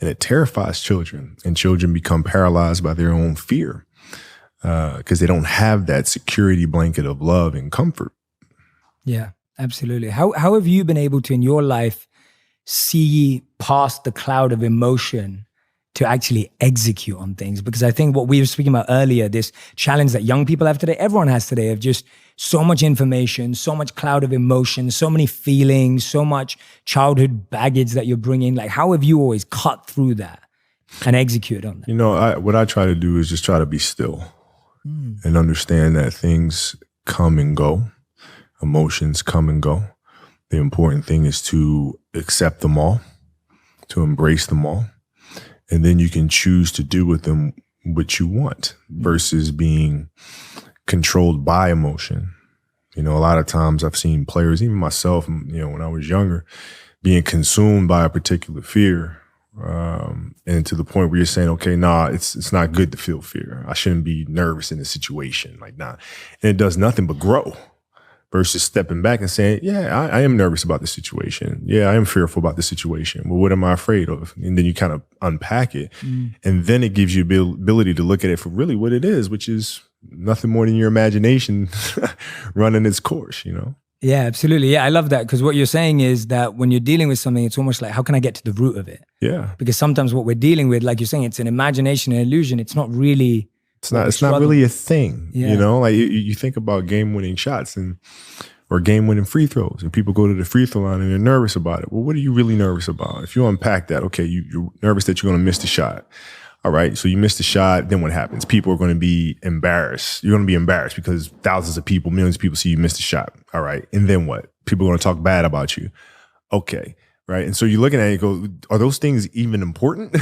And it terrifies children, and children become paralyzed by their own fear because they don't have that security blanket of love and comfort. Yeah, absolutely. How have you been able to, in your life, see past the cloud of emotion to actually execute on things? Because I think what we were speaking about earlier, this challenge that young people have today, everyone has today, of just so much information, so much cloud of emotion, so many feelings, so much childhood baggage that you're bringing. Like, how have you always cut through that and execute on that? You know, what I try to do is just try to be still and understand that things come and go, emotions come and go. The important thing is to accept them all, to embrace them all. And then you can choose to do with them what you want versus being controlled by emotion. You know, a lot of times I've seen players, even myself, you know, when I was younger, being consumed by a particular fear. And to the point where you're saying, okay, nah, it's not good to feel fear. I shouldn't be nervous in a situation like nah. And it does nothing but grow. Versus stepping back and saying, yeah, I am nervous about the situation. Yeah, I am fearful about the situation. Well, what am I afraid of? And then you kind of unpack it. And then it gives you the ability to look at it for really what it is, which is nothing more than your imagination running its course, you know? Yeah, absolutely. Yeah, I love that, because what you're saying is that when you're dealing with something, it's almost like, how can I get to the root of it? Yeah. Because sometimes what we're dealing with, like you're saying, it's an imagination, an illusion. It's not really... It's not really a thing, you know, like you think about game winning shots or game winning free throws, and people go to the free throw line and they're nervous about it. Well, what are you really nervous about? If you unpack that, okay, you're nervous that you're going to miss the shot. All right. So you miss the shot. Then what happens? People are going to be embarrassed. You're going to be embarrassed because thousands of people, millions of people see you miss the shot. All right. And then what? People are going to talk bad about you. Okay. Right. And so you're looking at it and go, are those things even important?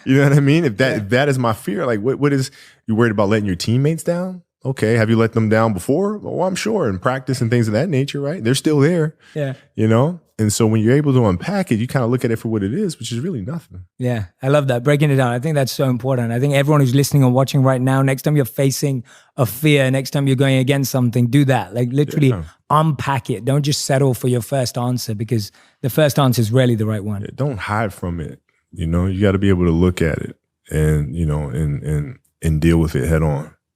You know what I mean? If that is my fear, like what is, you worried about letting your teammates down? Okay. Have you let them down before? Oh, I'm sure. In practice and things of that nature, right? They're still there. Yeah. You know? And so when you're able to unpack it, you kind of look at it for what it is, which is really nothing. Yeah. I love that. Breaking it down. I think that's so important. I think everyone who's listening and watching right now, next time you're facing a fear, next time you're going against something, do that. Like literally unpack it. Don't just settle for your first answer, because the first answer is rarely the right one. Don't hide from it. You know, you got to be able to look at it and, you know, and deal with it head on.